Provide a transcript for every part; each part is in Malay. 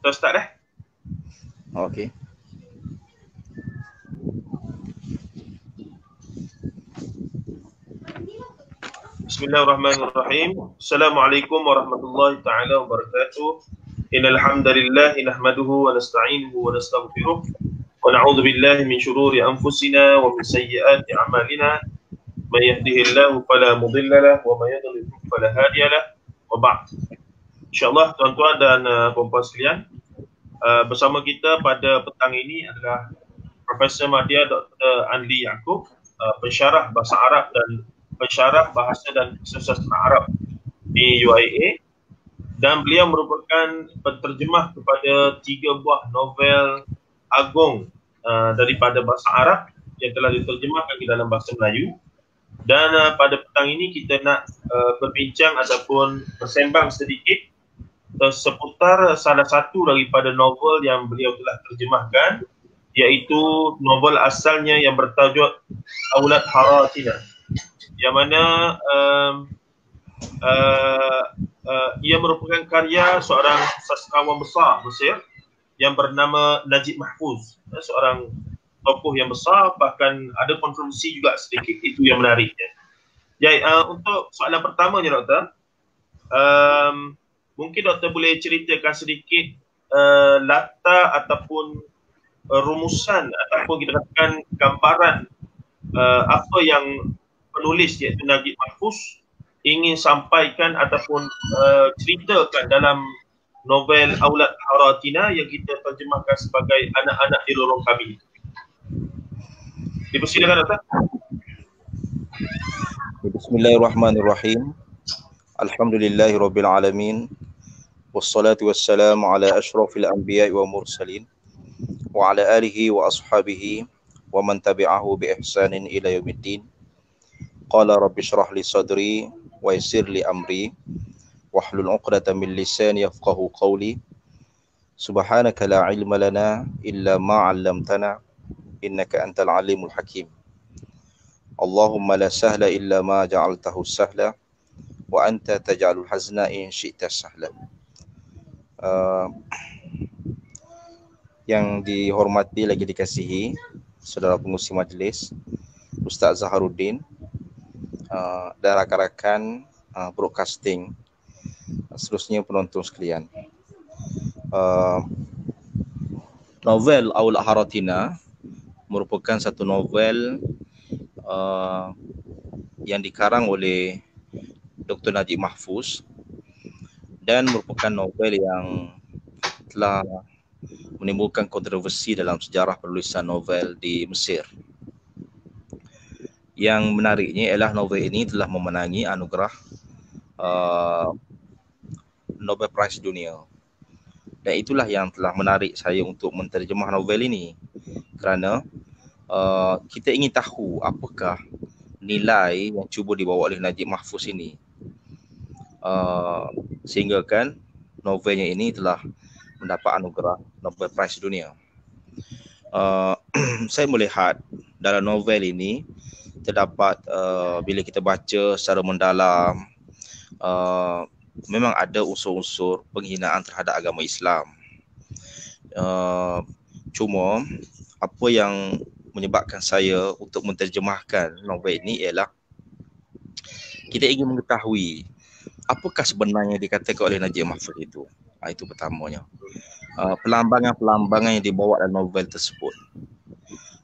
Kita start dah. Okey. Bismillahirrahmanirrahim. Assalamualaikum warahmatullahi taala wabarakatuh. Innal hamdalillah nahmaduhu wa nasta'inuhu wa nastaghfiruh wa na'udzu billahi min shururi anfusina wa min sayyiati a'malina. May yahdihillahu fala mudilla lahu wa may yudlil fala hadiya lahu. Wa ba'd. Insyaallah tuan-tuan dan puan-puan sekalian, bersama kita pada petang ini adalah Profesor Madya Dr. Anli Yaakob, pensyarah bahasa Arab dan pensyarah bahasa dan sastra Arab di UIA, dan beliau merupakan penterjemah kepada 3 buah novel agung daripada bahasa Arab yang telah diterjemahkan ke dalam bahasa Melayu. Dan pada petang ini kita nak berbincang ataupun bersembang sedikit seputar salah satu daripada novel yang beliau telah terjemahkan, iaitu novel asalnya yang bertajuk Aulad Haratina, yang mana ia merupakan karya seorang sastrawan besar Mesir yang bernama Najib Mahfuz, seorang tokoh yang besar, bahkan ada kontroversi juga sedikit. Itu yang menariknya. Jadi untuk soalan pertamanya, Doktor, mungkin Doktor boleh ceritakan sedikit latar ataupun rumusan ataupun kita katakan gambaran apa yang penulis iaitu Najib Mahfuz ingin sampaikan ataupun ceritakan dalam novel Aulad Haratina yang kita terjemahkan sebagai Anak-anak di Lorong Kami. Dipersilakan, Doktor. Bismillahirrahmanirrahim. Alhamdulillahirabbil alamin. Wassalatu wassalamu ala asyrafil anbiya'i wa mursalin wa ala alihi wa ashabihi wa man tabi'ahu bi ihsanin ila yaumiddin. Qala rabbi shrah li sadri wa yassir li amri wahlul 'uqdatam min lisani yafqahu qawli. Subhanaka la ilma lana illa ma 'allamtana innaka antal alimul hakim. Allahumma la sahla illa ma ja'altahu sahla wa anta taj'alul hazna in syi'ta sahla. Yang dihormati lagi dikasihi saudara pengurusi majlis, Ustaz Zaharuddin, dan rakan-rakan broadcasting, seterusnya penonton sekalian. Novel Aulad Haratina merupakan satu novel yang dikarang oleh Dr. Najib Mahfuz dan merupakan novel yang telah menimbulkan kontroversi dalam sejarah penulisan novel di Mesir. Yang menariknya ialah novel ini telah memenangi anugerah Nobel Prize Dunia. Dan itulah yang telah menarik saya untuk menterjemah novel ini, kerana kita ingin tahu apakah nilai yang cuba dibawa oleh Najib Mahfuz ini, sehingga kan novelnya ini telah mendapat anugerah Nobel Prize Dunia. Saya melihat dalam novel ini terdapat bila kita baca secara mendalam, memang ada unsur-unsur penghinaan terhadap agama Islam. Cuma apa yang menyebabkan saya untuk menterjemahkan novel ini ialah kita ingin mengetahui apakah sebenarnya dikatakan oleh Najib Mahfuz itu. Itu pertamanya. Pelambangan-pelambangan yang dibawa dalam novel tersebut.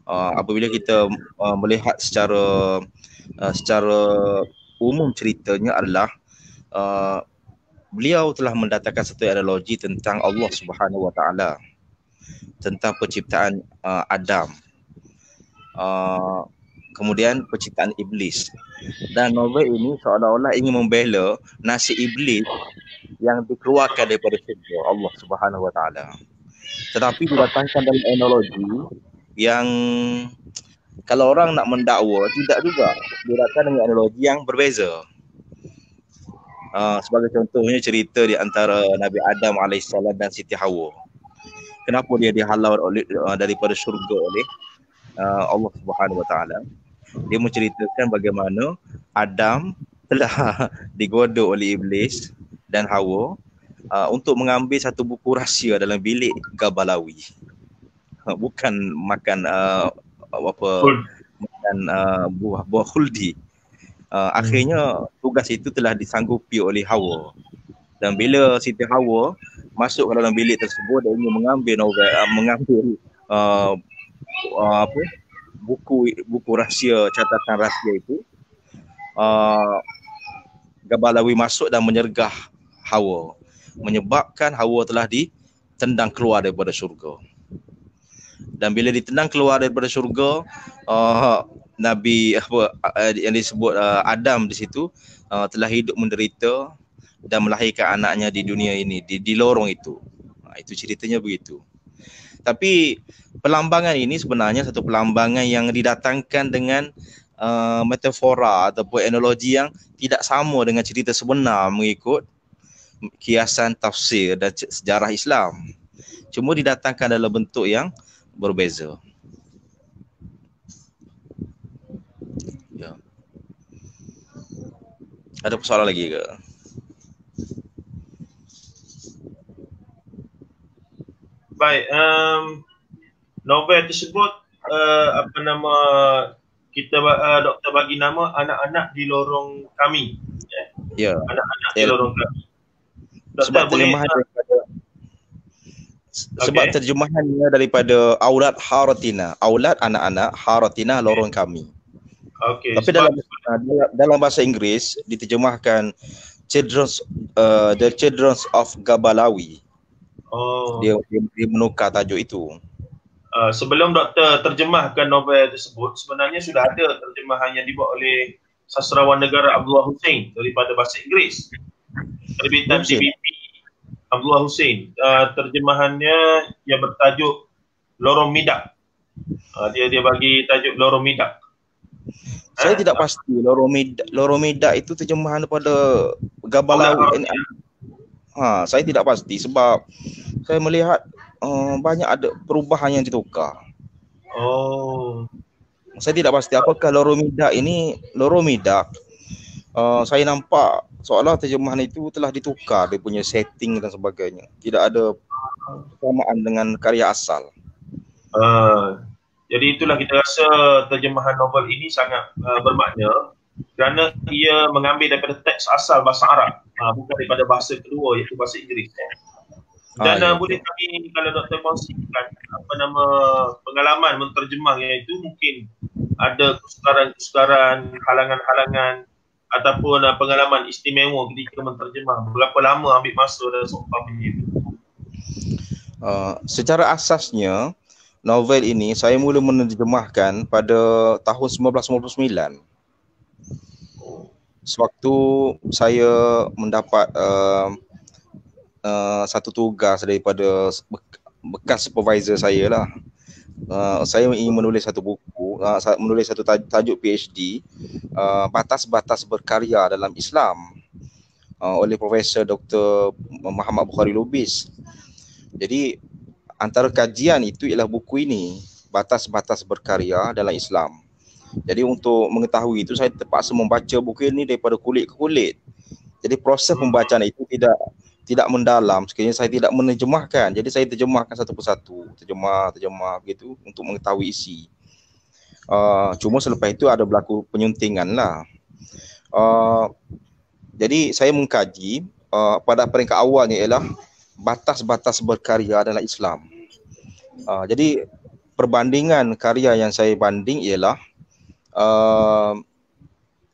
Apabila kita melihat secara umum ceritanya adalah beliau telah mendatangkan satu analogi tentang Allah Subhanahu Wa Taala, tentang penciptaan Adam, kemudian penciptaan iblis. Dan novel ini seolah-olah ingin membela nasib iblis yang dikeluarkan daripada syurga Allah Subhanahu Wa Taala. Tetapi didatangkan dalam analogi yang kalau orang nak mendakwa tidak juga, didatangkan dengan analogi yang berbeza. Sebagai contohnya cerita di antara Nabi Adam AS dan Siti Hawa. Kenapa dia dihalau daripada syurga oleh Allah Subhanahu Wa Taala? Dia menceritakan bagaimana Adam telah digoda oleh iblis dan Hawa, untuk mengambil satu buku rahsia dalam bilik Gabalawi. Bukan makan makan buah khuldi. Akhirnya tugas itu telah disanggupi oleh Hawa. Dan bila Siti Hawa masuk ke dalam bilik tersebut dan ingin mengambil buku rahsia, catatan rahsia itu, Gabalawi masuk dan menyergah Hawa, menyebabkan Hawa telah ditendang keluar daripada syurga. Dan bila ditendang keluar daripada syurga, Nabi yang disebut Adam di situ telah hidup menderita dan melahirkan anaknya di dunia ini, di lorong itu. Itu ceritanya begitu. Tapi pelambangan ini sebenarnya satu pelambangan yang didatangkan dengan metafora ataupun analogi yang tidak sama dengan cerita sebenar mengikut kiasan tafsir dan sejarah Islam. Cuma didatangkan dalam bentuk yang berbeza. Ya. Ada persoalan lagi ke? Baik, novel tersebut doktor bagi nama Anak-anak di Lorong Kami. Ya. Anak-anak di Lorong Kami. Sebab terjemahannya daripada Aulad Haratina, Aulad anak-anak, Haratina lorong kami. Okay. Tapi dalam bahasa Inggeris diterjemahkan The Children of Gabalawi. Dia menukar tajuk itu. Sebelum doktor terjemahkan novel tersebut, sebenarnya sudah ada terjemahan yang dibuat oleh sastrawan negara Abdullah Hussein daripada bahasa Inggeris. Terbitan TVP Abdullah Hussein. Terjemahannya yang bertajuk Lorong Midak. Dia bagi tajuk Lorong Midak. Saya tidak pasti Lorong Midak itu terjemahan daripada Gabalawi. Saya tidak pasti sebab saya melihat banyak ada perubahan yang ditukar. Saya tidak pasti apakah Lorong Midak ini Lorong Midak. Saya nampak seolah terjemahan itu telah ditukar, dia punya setting dan sebagainya. Tidak ada persamaan dengan karya asal. Jadi itulah kita rasa terjemahan novel ini sangat bermakna kerana ia mengambil daripada teks asal bahasa Arab, bukan daripada bahasa kedua iaitu bahasa Inggeris. Dan boleh kami kalau doktor kongsikan pengalaman menterjemah iaitu mungkin ada kesukaran-kesukaran, halangan-halangan ataupun pengalaman istimewa ketika menterjemah, berapa lama ambil masa dan seumpamanya itu? Secara asasnya novel ini saya mula menerjemahkan pada tahun 1999. Sewaktu saya mendapat satu tugas daripada bekas supervisor saya lah. Saya ingin menulis satu buku, menulis satu tajuk PhD, batas-batas berkarya dalam Islam, oleh Profesor Dr. Muhammad Bukhari Lubis. Jadi antara kajian itu ialah buku ini, batas-batas berkarya dalam Islam. Jadi untuk mengetahui itu saya terpaksa membaca buku ini daripada kulit ke kulit. Jadi proses pembacaan itu tidak mendalam, sekiranya saya tidak menerjemahkan. Jadi saya terjemahkan satu persatu, terjemah begitu untuk mengetahui isi. Cuma selepas itu ada berlaku penyuntingan lah. Jadi saya mengkaji pada peringkat awalnya ialah batas-batas berkarya dalam Islam. Jadi perbandingan karya yang saya banding ialah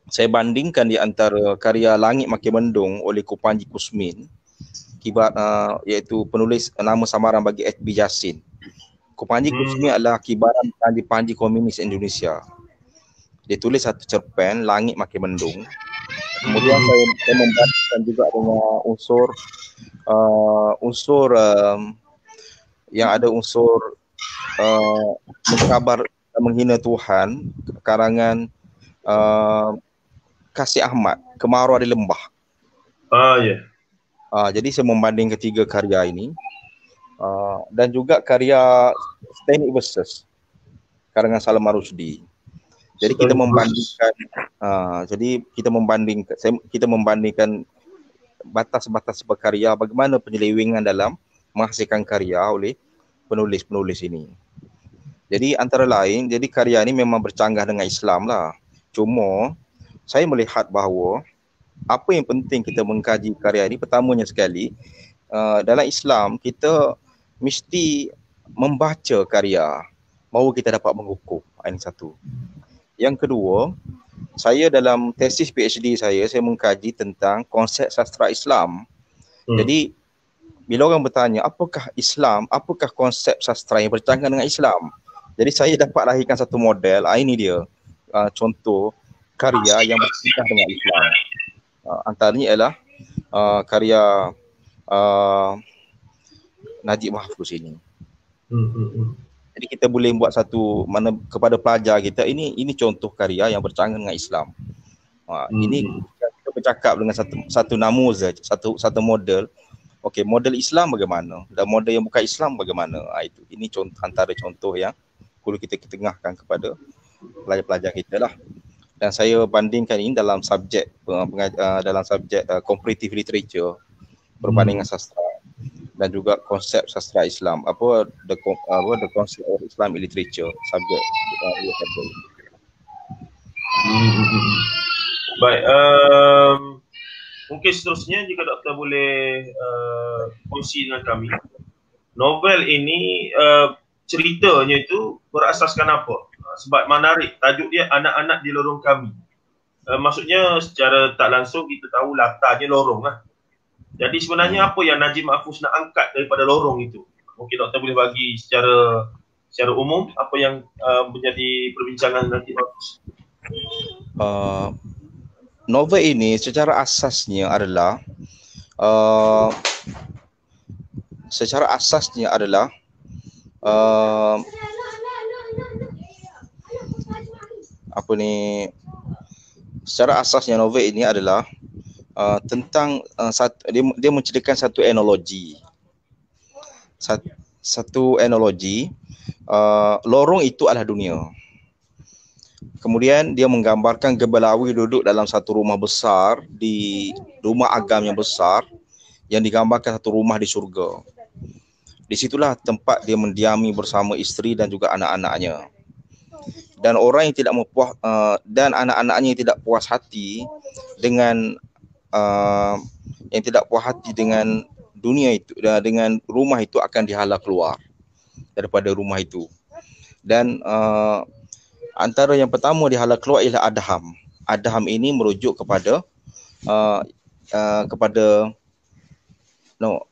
saya bandingkan di antara karya Langit Makin Mendung oleh Kupanji Kusmin, iaitu penulis nama samaran bagi H.B. Yassin. Kupanji Kusmin adalah kibaran panji-panji komunis Indonesia. Dia tulis satu cerpen Langit Makin Mendung. Kemudian saya membandingkan juga dengan unsur yang ada unsur mengkabar menghina Tuhan, karangan Kasih Ahmad, Kemarau di Lembah. Jadi saya membanding ketiga karya ini, dan juga karya Teknik Verses karangan Salman Rushdie. Jadi kita membandingkan, kita membandingkan batas-batas berkarya, bagaimana penyelewengan dalam menghasilkan karya oleh penulis-penulis ini. Jadi antara lain, jadi karya ini memang bercanggah dengan Islam lah. Cuma saya melihat bahawa apa yang penting kita mengkaji karya ini, pertamanya sekali, dalam Islam kita mesti membaca karya bahawa kita dapat menghukum. Ini satu. Yang kedua, saya dalam tesis PhD saya mengkaji tentang konsep sastra Islam. Jadi bila orang bertanya apakah Islam, apakah konsep sastra yang bercanggah dengan Islam, jadi saya dapat lahirkan satu model. Ini dia contoh karya yang bercanggah dengan Islam. Antaranya ialah karya Najib Mahfuz ini. Jadi kita boleh buat satu mana kepada pelajar kita, ini contoh karya yang bercanggah dengan Islam. Ini kita bercakap dengan satu namuzaj, satu model. Okey, model Islam bagaimana dan model yang bukan Islam bagaimana? Ini contoh, antara contoh yang perlu kita ketengahkan kepada pelajar-pelajar kita lah. Dan saya bandingkan ini dalam subjek comparative literature, perbandingan sastra, dan juga konsep sastra Islam, the concept of Islam in literature, subjek. Baik, mungkin seterusnya jika doktor boleh kongsi dengan kami, novel ini ceritanya itu berasaskan apa? Sebab menarik, tajuk dia Anak-anak di Lorong Kami. Maksudnya secara tak langsung kita tahu latarnya lorong lah. Jadi sebenarnya apa yang Najib Mahfuz nak angkat daripada lorong itu? Mungkin doktor boleh bagi secara umum apa yang menjadi perbincangan Najib Mahfuz. Novel ini secara asasnya adalah secara asasnya novel ini adalah tentang dia menceritakan satu analogi. Satu analogi, lorong itu adalah dunia. Kemudian dia menggambarkan Gebelawi duduk dalam satu rumah besar, di rumah agam yang besar, yang digambarkan satu rumah di surga. Disitulah tempat dia mendiami bersama isteri dan juga anak-anaknya. Dan orang yang tidak dan anak-anaknya yang tidak puas hati dengan dunia itu, dengan rumah itu, akan dihalau keluar daripada rumah itu. Dan antara yang pertama dihalau keluar ialah Adham. Adham ini merujuk kepada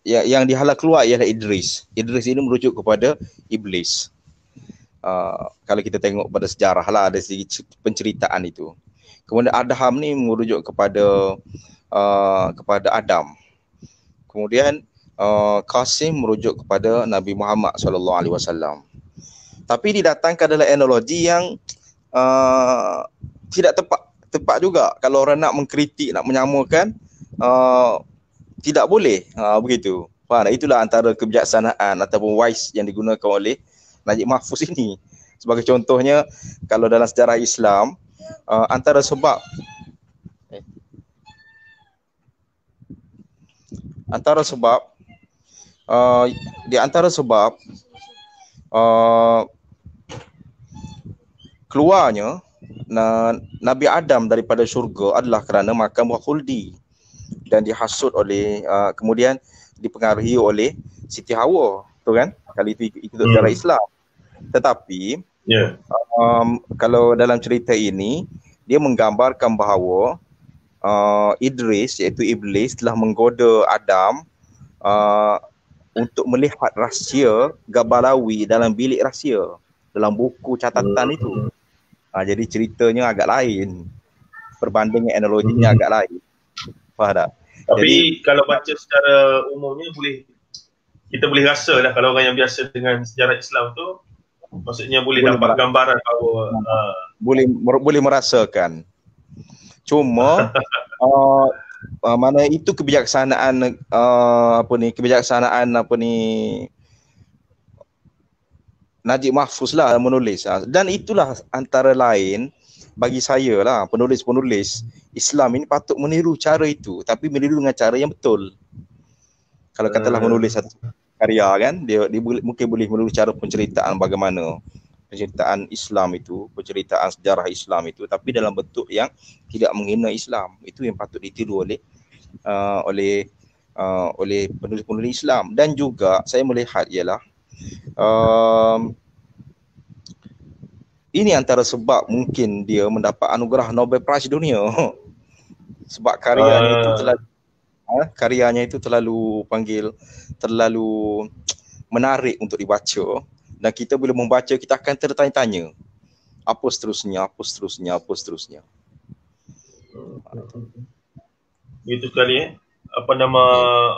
yang dihalau keluar ialah Idris. Idris ini merujuk kepada iblis. Kalau kita tengok pada sejarah lah, ada sedikit penceritaan itu. Kemudian Adham ni merujuk kepada Adam. Kemudian Qasim merujuk kepada Nabi Muhammad SAW. Tapi didatangkan dalam analogi yang tidak tepat juga. Kalau orang nak mengkritik, nak menyamakan, tidak boleh begitu. Itulah antara kebijaksanaan ataupun wise yang digunakan oleh Najib Mahfuz ini. Sebagai contohnya, kalau dalam sejarah Islam, antara sebab keluarnya Nabi Adam daripada syurga adalah kerana makan buah khuldi, dan dihasut oleh kemudian dipengaruhi oleh Siti Hawa, betul kan? Kali itu ikut sejarah Islam. Tetapi kalau dalam cerita ini dia menggambarkan bahawa Idris, iaitu iblis, telah menggoda Adam untuk melihat rahsia Gebelawi dalam bilik rahsia, dalam buku catatan itu. Jadi ceritanya agak lain, perbandingan analoginya agak lain. Faham tak? Tapi kalau baca secara umumnya kita boleh rasa lah, kalau orang yang biasa dengan sejarah Islam tu, maksudnya boleh dapat gambaran bahawa boleh merasakan. Cuma mana itu kebijaksanaan Najib Mahfuz lah menulis. Dan itulah antara lain bagi saya lah, penulis-penulis Islam ini patut meniru cara itu, tapi meniru dengan cara yang betul. Kalau katalah menulis satu karya kan, dia mungkin boleh menulis cara penceritaan bagaimana penceritaan Islam itu, penceritaan sejarah Islam itu, tapi dalam bentuk yang tidak menghina Islam. Itu yang patut ditiru oleh penulis-penulis Islam. Dan juga saya melihat ialah ini antara sebab mungkin dia mendapat anugerah Nobel Prize dunia. Sebab karyanya itu terlalu menarik untuk dibaca, dan kita bila membaca kita akan tertanya-tanya apa seterusnya. Itu sekali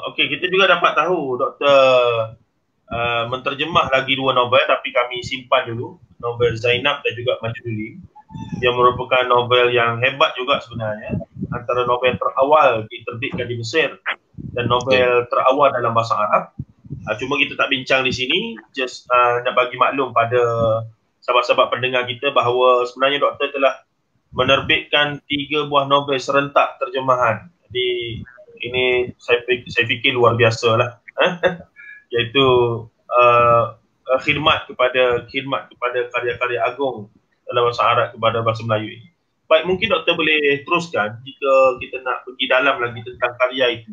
okey, kita juga dapat tahu Doktor menterjemah lagi 2 novel, tapi kami simpan dulu, novel Zainab dan juga Majnun. Yang merupakan novel yang hebat juga sebenarnya, antara novel terawal diterbitkan di Mesir dan novel terawal dalam bahasa Arab. Cuma kita tak bincang di sini, just nak bagi maklum pada sahabat-sahabat pendengar kita bahawa sebenarnya doktor telah menerbitkan 3 buah novel serentak terjemahan. Jadi ini saya fikir luar biasa lah. Iaitu khidmat kepada karya-karya agung dalam bahasa Arab kepada bahasa Melayu ini. Baik, mungkin doktor boleh teruskan jika kita nak pergi dalam lagi tentang karya itu.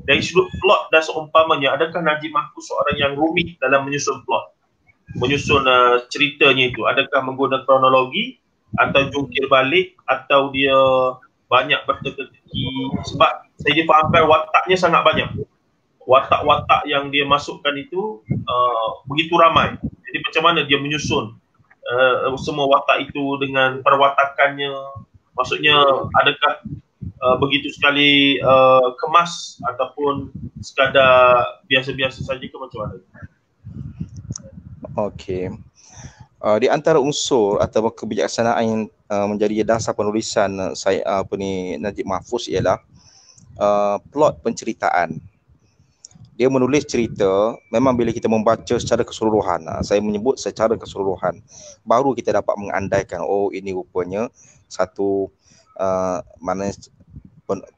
Dari sudut plot dan seumpamanya, adakah Najib Mahfuz seorang yang rumit dalam menyusun plot? Menyusun ceritanya itu, adakah menggunakan kronologi atau jungkir balik, atau dia banyak berteka-teki? Sebab saya fahamkan wataknya sangat banyak. Watak-watak yang dia masukkan itu begitu ramai. Jadi macam mana dia menyusun semua watak itu dengan perwatakannya? Maksudnya adakah begitu sekali kemas ataupun sekadar biasa-biasa saja ke macam mana? Okey. Di antara unsur atau kebijaksanaan yang menjadi dasar penulisan Najib Mahfuz ialah plot penceritaan. Dia menulis cerita, memang bila kita membaca secara keseluruhan, saya menyebut secara keseluruhan, baru kita dapat mengandaikan, oh ini rupanya satu mana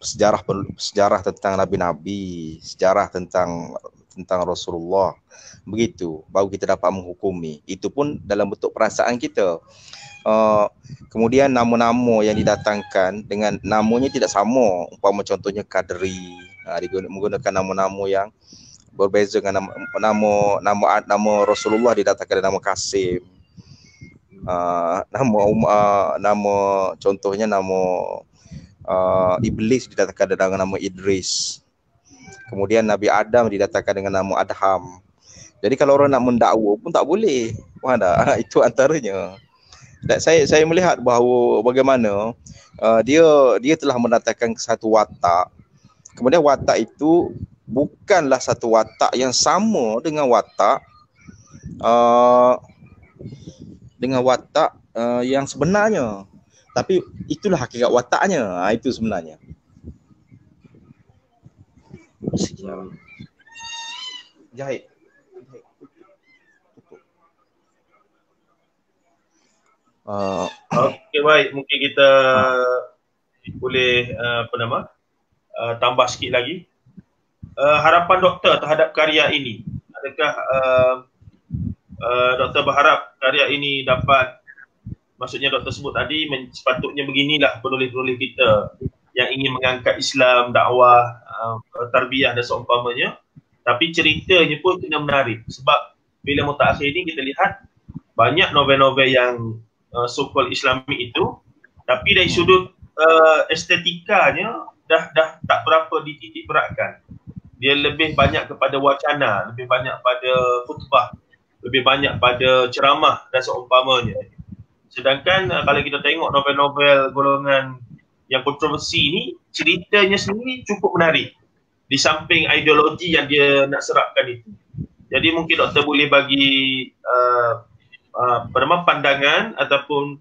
sejarah tentang nabi-nabi, sejarah tentang Rasulullah. Begitu, baru kita dapat menghukumi. Itu pun dalam bentuk perasaan kita. Kemudian nama-nama yang didatangkan dengan namanya tidak sama. Umpama contohnya Qadri, menggunakan nama-nama yang berbeza dengan nama Rasulullah didatangkan dengan nama Qasim. Nama contohnya nama Iblis didatangkan dengan nama Idris. Kemudian Nabi Adam didatangkan dengan nama Adham. Jadi kalau orang nak mendakwa pun tak boleh. Faham tak? Itu antaranya. Dan saya melihat bahawa bagaimana dia telah mendatangkan satu watak. Kemudian watak itu bukanlah satu watak yang sama dengan watak yang sebenarnya. Tapi itulah hakikat wataknya. Itu sebenarnya. Jahit. Okey, baik, mungkin kita boleh tambah sikit lagi. Harapan doktor terhadap karya ini, adakah doktor berharap karya ini dapat, maksudnya doktor sebut tadi, sepatutnya beginilah penulis-penulis kita yang ingin mengangkat Islam, dakwah, tarbiyah dan seumpamanya, tapi ceritanya pun kena menarik. Sebab bila mutakhir ini kita lihat banyak novel-novel yang so-called Islami itu, tapi dari sudut estetikanya dah tak berapa dititik beratkan. Dia lebih banyak kepada wacana, lebih banyak pada khutbah, lebih banyak pada ceramah dan seumpamanya. Sedangkan kalau kita tengok novel-novel golongan yang kontroversi ini, ceritanya sendiri cukup menarik di samping ideologi yang dia nak serapkan itu. Jadi mungkin doktor boleh bagi pandangan ataupun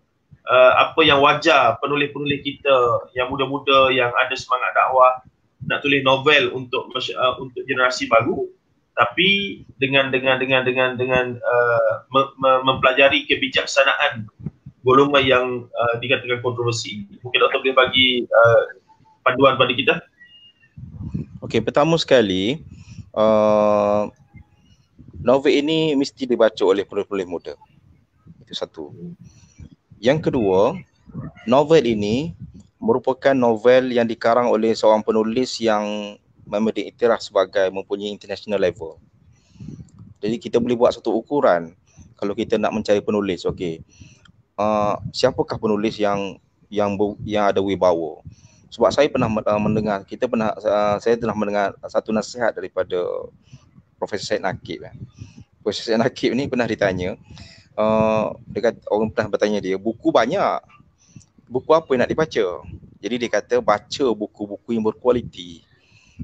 apa yang wajar penulis-penulis kita yang muda-muda yang ada semangat dakwah nak tulis novel untuk generasi baru, tapi dengan mempelajari kebijaksanaan golongan yang dikatakan kontroversi. Mungkin doktor boleh bagi panduan pada kita. Okey, pertama sekali, novel ini mesti dibaca oleh penulis-penulis muda. Itu satu. Yang kedua, novel ini merupakan novel yang dikarang oleh seorang penulis yang memang diiktiraf sebagai mempunyai international level. Jadi kita boleh buat satu ukuran kalau kita nak mencari penulis. Okey, siapakah penulis yang ada wibawa? Sebab saya pernah mendengar, saya telah mendengar satu nasihat daripada Profesor Syed Nakib. Profesor Syed Nakib ni pernah ditanya, orang pernah bertanya dia, buku banyak, buku apa yang nak dibaca? Jadi dia kata baca buku-buku yang berkualiti.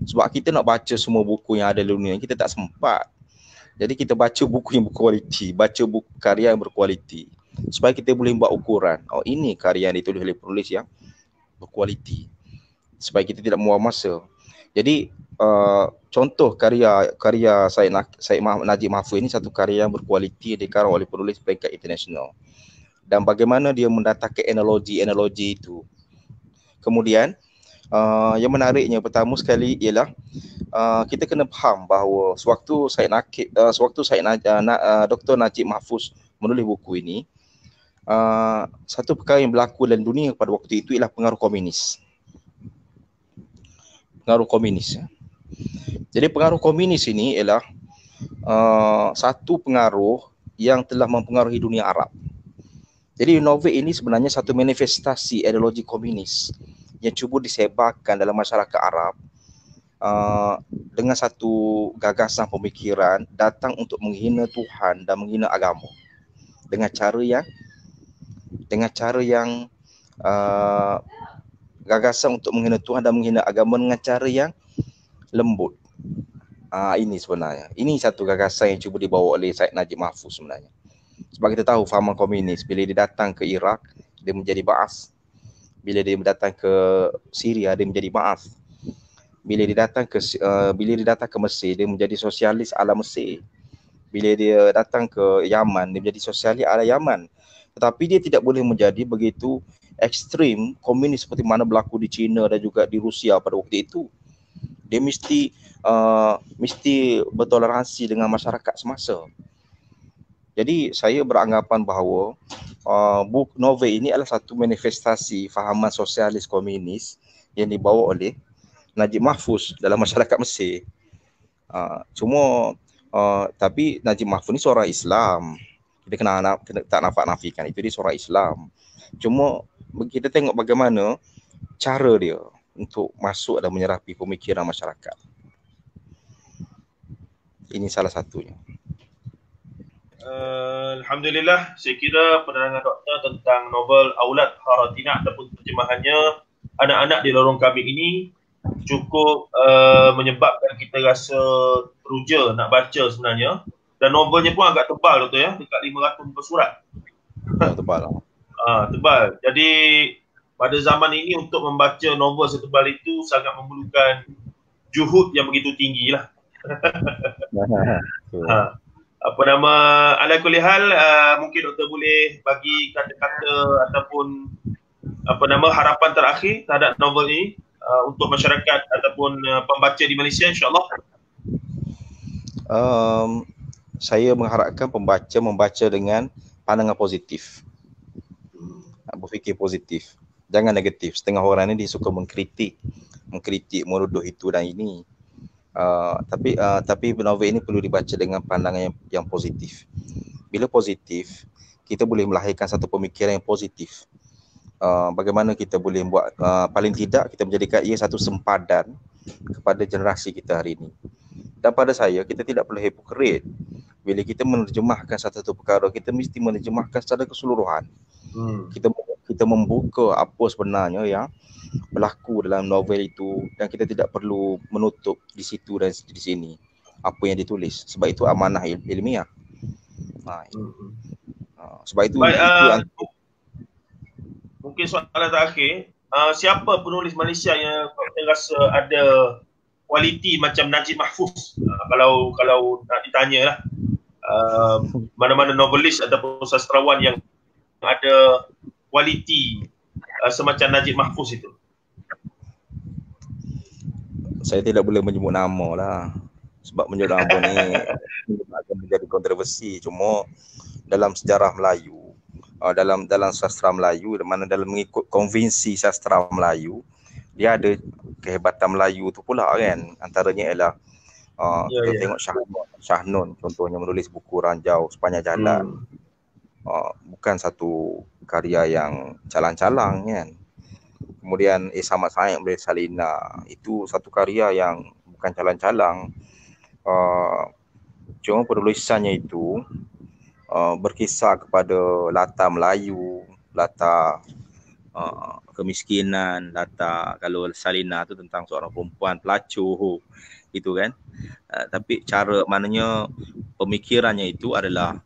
Sebab kita nak baca semua buku yang ada di dunia, kita tak sempat. Jadi kita baca buku yang berkualiti, baca buku karya yang berkualiti, supaya kita boleh buat ukuran, ini karya yang ditulis oleh penulis yang berkualiti, supaya kita tidak membuang masa. Jadi contoh karya Syed Najib Mahfuz ini satu karya yang berkualiti, dikarang oleh penulis peringkat internasional. Dan bagaimana dia mendatangkan analogi itu. Kemudian yang menariknya pertama sekali ialah kita kena faham bahawa sewaktu Dr. Najib Mahfuz menulis buku ini, satu perkara yang berlaku dalam dunia pada waktu itu ialah pengaruh komunis. Jadi pengaruh komunis ini ialah satu pengaruh yang telah mempengaruhi dunia Arab. Jadi novel ini sebenarnya satu manifestasi ideologi komunis yang cuba disebarkan dalam masyarakat Arab dengan satu gagasan pemikiran datang untuk menghina Tuhan dan menghina agama dengan cara yang gagasan untuk menghina Tuhan dan menghina agama dengan cara yang lembut. Ini sebenarnya, ini satu gagasan yang cuba dibawa oleh Syed Najib Mahfuz sebenarnya. Sebab kita tahu fahaman komunis, bila dia datang ke Iraq, dia menjadi Ba'ath. Bila dia datang ke Syria, dia menjadi Ba'ath. Bila dia datang ke Mesir, dia menjadi sosialis ala Mesir. Bila dia datang ke Yaman, dia menjadi sosialis ala Yaman. Tetapi dia tidak boleh menjadi begitu ekstrim komunis seperti mana berlaku di China dan juga di Rusia pada waktu itu. Dia mesti bertoleransi dengan masyarakat semasa. Jadi saya beranggapan bahawa buku novel ini adalah satu manifestasi fahaman sosialis komunis yang dibawa oleh Najib Mahfuz dalam masyarakat Mesir. Tapi Najib Mahfuz ni seorang Islam. Kita kena tak nafikan itu, dia seorang Islam. Cuma kita tengok bagaimana cara dia untuk masuk dan menyerapi pemikiran masyarakat. Ini salah satunya. Alhamdulillah, saya kira penerangan doktor tentang novel Aulad Haratina ataupun terjemahannya Anak-anak di Lorong Kambing ini cukup menyebabkan kita rasa teruja nak baca sebenarnya. Dan novelnya pun agak tebal doktor ya, dekat 500 muka surat. Tebal. Tebal. Jadi pada zaman ini untuk membaca novel setebal itu sangat memerlukan juhud yang begitu tinggi lah. Ala kulli hal, mungkin doktor boleh bagi kata-kata ataupun harapan terakhir terhadap novel ini untuk masyarakat ataupun pembaca di Malaysia, insya-Allah. Saya mengharapkan pembaca membaca dengan pandangan positif, berfikir positif, jangan negatif. Setengah orang ni dia suka mengkritik, menuduh itu dan ini. Tapi novel ini perlu dibaca dengan pandangan yang positif. Bila positif, kita boleh melahirkan satu pemikiran yang positif. Bagaimana kita boleh buat, paling tidak kita menjadikan ia satu sempadan kepada generasi kita hari ini. Dan pada saya, kita tidak perlu hipokrit. Bila kita menerjemahkan satu perkara, kita mesti menerjemahkan secara keseluruhan. Kita membuka apa sebenarnya yang berlaku dalam novel itu, dan kita tidak perlu menutup di situ dan di sini apa yang ditulis, sebab itu amanah ilmiah. Sebab itu, mungkin soalan terakhir, siapa penulis Malaysia yang kita rasa ada kualiti macam Najib Mahfuz? Kalau nak ditanya lah, mana-mana novelis ataupun sastrawan yang ada kualiti semacam Najib Mahfuz itu? Saya tidak boleh menyebut nama lah, sebab menyebut nama ni akan menjadi kontroversi. Cuma dalam sejarah Melayu, dalam sastra Melayu, mana dalam mengikut konvensi sastra Melayu, dia ada kehebatan Melayu tu pula kan. Antaranya ialah kita tengok Shah Nun contohnya menulis buku Ranjau Sepanjang Jalan. Bukan satu karya yang calang-calang kan. Kemudian Samad Said oleh Salina, itu satu karya yang bukan calang-calang. Cuma penulisannya itu berkisar kepada latar Melayu, latar kemiskinan, latar kalau Salina tu tentang seorang perempuan pelacur itu kan. Tapi cara maknanya pemikirannya itu adalah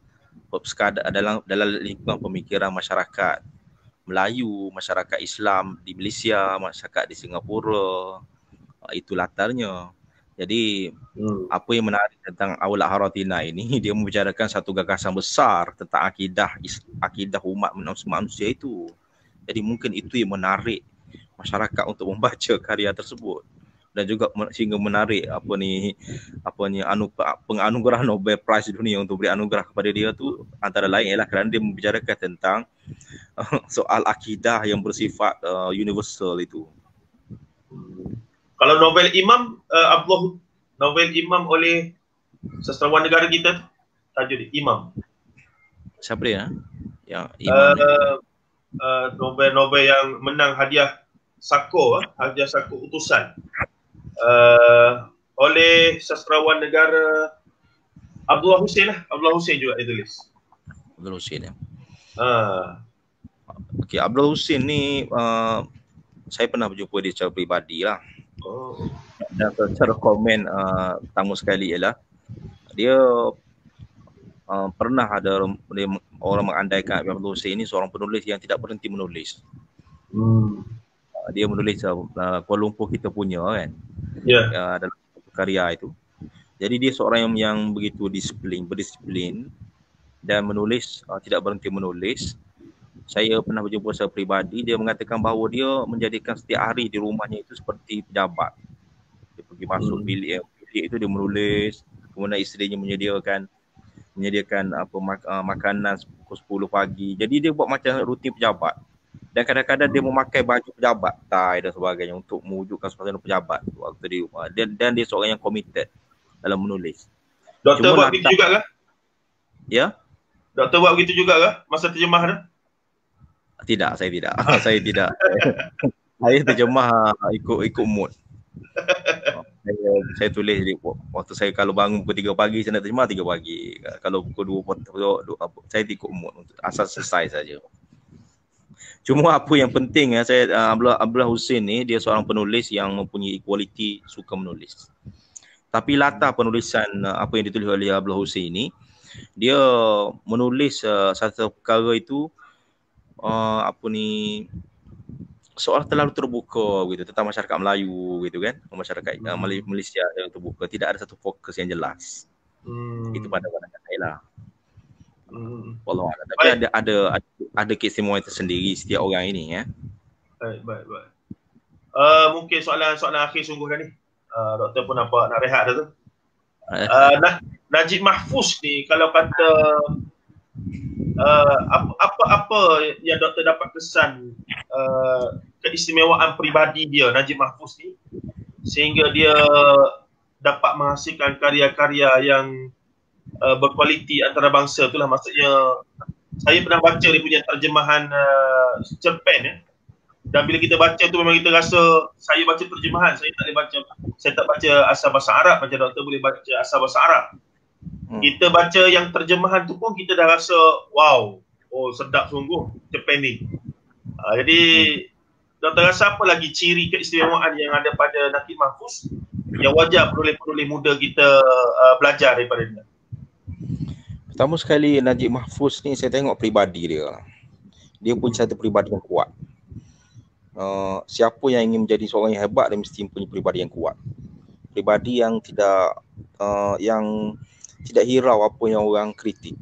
sekadar dalam lingkungan pemikiran masyarakat Melayu, masyarakat Islam di Malaysia, masyarakat di Singapura, itu latarnya. Jadi apa yang menarik tentang Aulad Haratina ini, dia membicarakan satu gagasan besar tentang akidah umat manusia itu. Jadi mungkin itu yang menarik masyarakat untuk membaca karya tersebut, dan juga sehingga menarik penganugerah Nobel Prize dunia untuk beri anugerah kepada dia tu, antara lain ialah kerana dia membicarakan tentang soal akidah yang bersifat universal itu. Kalau novel Imam, novel Imam oleh sastrawan negara kita, tajuk dia Imam. Siapa dia? Yang Imam novel-novel yang menang hadiah Sako utusan oleh sastrawan negara Abdullah Hussein lah. Abdullah Hussein juga dia tulis. Abdullah Hussein ya. Okey, Abdullah Hussein ni saya pernah berjumpa dia secara peribadi lah. Dan secara komen pertama sekali ialah dia pernah ada orang mengandaikan Abdullah Hussein ni seorang penulis yang tidak berhenti menulis. Dia menulis Kuala Lumpur kita punya kan. Dalam karya itu. Jadi dia seorang yang begitu berdisiplin dan menulis, tidak berhenti menulis. Saya pernah berjumpa secara peribadi, dia mengatakan bahawa dia menjadikan setiap hari di rumahnya itu seperti pejabat. Dia pergi masuk bilik itu dia menulis, kemudian isterinya menyediakan makanan pukul 10 pagi. Jadi dia buat macam rutin pejabat. Dan kadang-kadang dia memakai baju pejabat, tie dan sebagainya untuk mewujudkan suasana pejabat waktu di rumah. Dan dia seorang yang committed dalam menulis. Doktor buat begitu juga kah? Ya? Doktor buat begitu juga kah masa terjemah tu? Tidak, saya tidak. Saya tidak. Saya terjemah ikut mood. Saya tulis waktu saya kalau bangun pukul 3 pagi, saya nak terjemah 3 pagi. Kalau pukul 2 saya ikut mood untuk asal selesai saja. Cuma apa yang penting Abdullah Hussein ni dia seorang penulis yang mempunyai kualiti suka menulis. Tapi latar penulisan apa yang ditulis oleh Abdullah Hussein ni, dia menulis satu perkara itu soal terlalu terbuka gitu tentang masyarakat Melayu gitu kan, masyarakat Malaysia yang terbuka, tidak ada satu fokus yang jelas. Itu pandangan saya lah. Wallah. Tapi ada keistimewaan tersendiri setiap orang ini ya. Baik. Mungkin soalan akhir sungguh dah ni. Doktor pun nampak nak rehat dah tu. Najib Mahfuz ni kalau kata apa yang doktor dapat kesan keistimewaan peribadi dia Najib Mahfuz ni sehingga dia dapat menghasilkan karya-karya yang berkualiti antarabangsa, itulah maksudnya. Saya pernah baca dia punya terjemahan cerpen ya. Dan bila kita baca tu memang kita rasa, saya baca terjemahan, saya tak baca asal bahasa Arab macam doktor boleh baca asal bahasa Arab. Kita baca yang terjemahan tu pun kita dah rasa wow, sedap sungguh cerpen ni. Jadi doktor rasa apa lagi ciri keistimewaan yang ada pada Najib Mahfuz yang wajar penulis-penulis muda kita belajar daripada dia? Pertama sekali Najib Mahfuz ni saya tengok peribadi dia. Dia punya satu peribadi yang kuat. Siapa yang ingin menjadi seorang yang hebat dia mesti punya peribadi yang kuat. Peribadi yang tidak hirau apa yang orang kritik.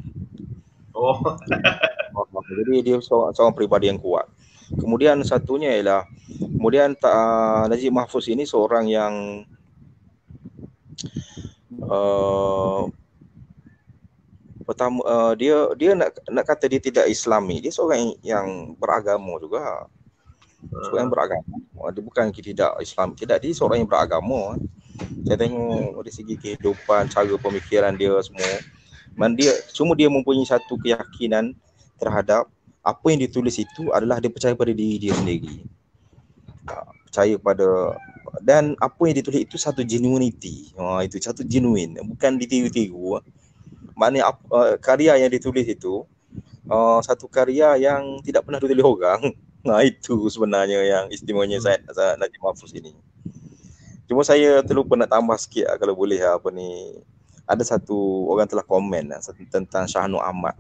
Jadi dia seorang peribadi yang kuat. Kemudian satunya ialah Najib Mahfuz ini seorang yang pertama dia nak kata dia tidak Islami, dia seorang yang beragama juga. Seorang yang beragama. Dia bukan tidak Islam, tidak, dia seorang yang beragama. Saya tengok dari segi kehidupan, cara pemikiran dia semua. Dia mempunyai satu keyakinan terhadap apa yang ditulis itu adalah dia percaya pada diri dia sendiri. Percaya pada, dan apa yang ditulis itu satu genuinity. Itu satu genuine, bukan ditiru-tiru. Maknanya karya yang ditulis itu satu karya yang tidak pernah ditulis orang. Nah, itu sebenarnya yang istimewanya saya Najib Mahfuz ini. Cuma saya terlupa nak tambah sikit kalau boleh apa ni. Ada satu orang telah komen tentang Shah Nur Ahmad.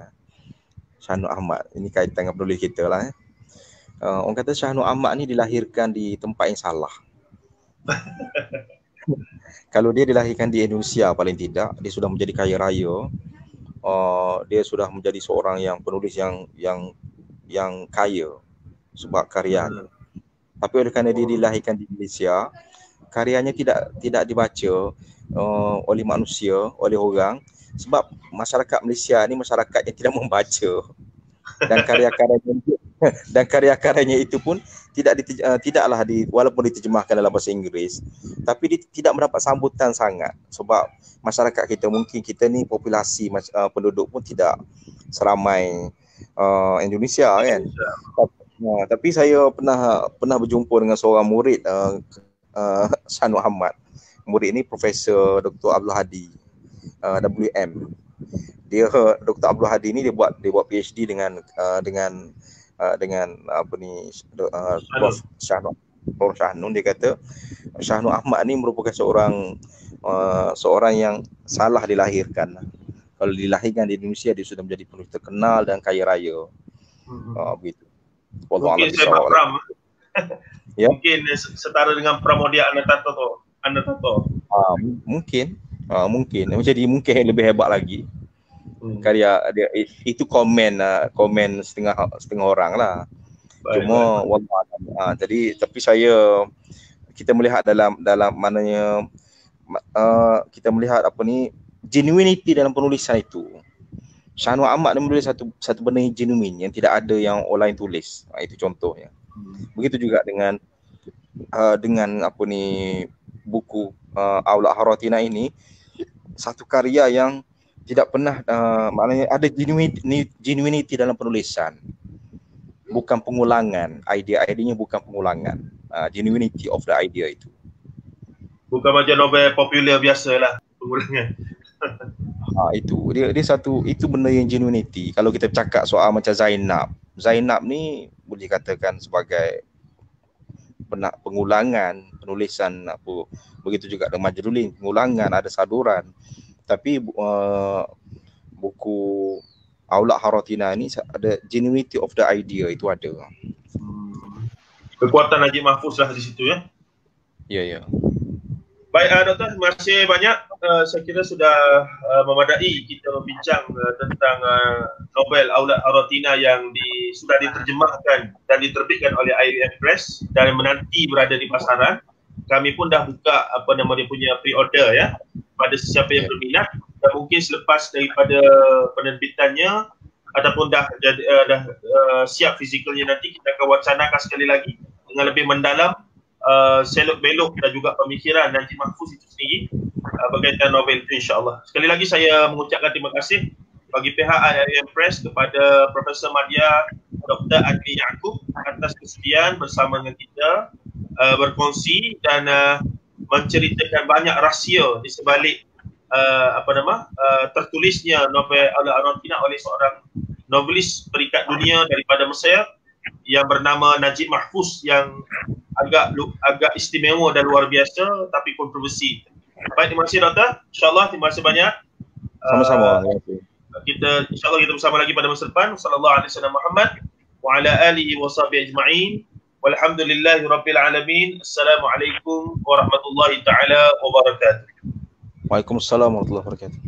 Shah Nur Ahmad ini kaitan dengan penulis kita lah. Orang kata Shah Nur Ahmad ni dilahirkan di tempat yang salah. Kalau dia dilahirkan di Indonesia, paling tidak dia sudah menjadi kaya raya. Dia sudah menjadi seorang yang penulis yang kaya sebab karyanya. Tapi oleh kerana dia dilahirkan di Malaysia, karyanya tidak dibaca oleh manusia, oleh orang, sebab masyarakat Malaysia ni masyarakat yang tidak membaca. Dan karya-karyanya itu pun tidaklah walaupun diterjemahkan dalam bahasa Inggeris, tapi dia tidak mendapat sambutan sangat sebab masyarakat kita ni populasi penduduk pun tidak seramai Indonesia kan. Tapi saya pernah berjumpa dengan seorang murid Shah Nur Ahmad. Murid ini Profesor Dr. Abdul Hadi WM. Dr. Abdul Hadi ni dia buat PhD dengan apa ni Prof Shah Nur. Dia kata Shah Nur Ahmad ni merupakan seorang yang salah dilahirkan. Kalau dilahirkan di Indonesia, dia sudah menjadi penulis terkenal dan kaya raya. Begitu. Mungkin saya Pram. Ya? Mungkin setara dengan Pramodia Anantato. Mungkin. Jadi mungkin lebih hebat lagi. Karya dia itu komen setengah orang lah. Cuma wallahualam. Jadi tapi kita melihat dalam maknanya kita melihat apa ni genuinity dalam penulisan itu. Shah Nur Ahmad menulis satu benda yang genuine, yang tidak ada yang orang lain tulis. Itu contohnya. Begitu juga dengan apa ni buku Aulad Haratina ini, satu karya yang tidak pernah maknanya ada genuinity dalam penulisan. Bukan pengulangan, idenya bukan pengulangan. Genuinity of the idea itu. Bukan macam novel popular biasalah pengulangan. Itu itu benda yang genuinity. Kalau kita cakap soal macam Zainab ni boleh katakan sebagai pengulangan penulisan apa. Begitu juga dengan Majnun, pengulangan, ada saduran. Tapi buku Aulad Haratina ni ada genuinity of the idea, itu ada. Kekuatan Najib Mahfuz lah di situ ya. Ya. Baik, Doktor, terima kasih banyak. Saya kira sudah memadai kita membincang tentang novel Aulad Haratina yang sudah diterjemahkan dan diterbitkan oleh IRIM Press dan menanti berada di pasaran. Kami pun dah buka punya pre-order ya pada sesiapa yang berminat, dan mungkin selepas daripada penerbitannya ataupun dah siap fizikalnya, nanti kita akan wacanakan sekali lagi dengan lebih mendalam selok-belok dan juga pemikiran Najib Mahfuz itu sendiri berkaitan novel itu, insya-Allah. Sekali lagi saya mengucapkan terima kasih bagi pihak IRIM Press kepada Profesor Madya Dr. Adli Yaakob atas kesediaan bersama dengan kita berkongsi dan menceritakan banyak rahsia di sebalik tertulisnya novel Aulad Haratina oleh seorang novelis peringkat dunia daripada Mesir yang bernama Najib Mahfuz, yang agak istimewa dan luar biasa tapi kontroversi. Baik, terima kasih Doktor. InsyaAllah terima kasih banyak. Sama-sama. InsyaAllah kita bersama lagi pada masa depan. Sallallahu alaihi wasallam Muhammad wa ala alihi wa sahbihi ajma'in. Walhamdulillahi rabbil alamin. Assalamualaikum warahmatullahi taala wabarakatuh. Waalaikumsalam warahmatullahi wabarakatuh.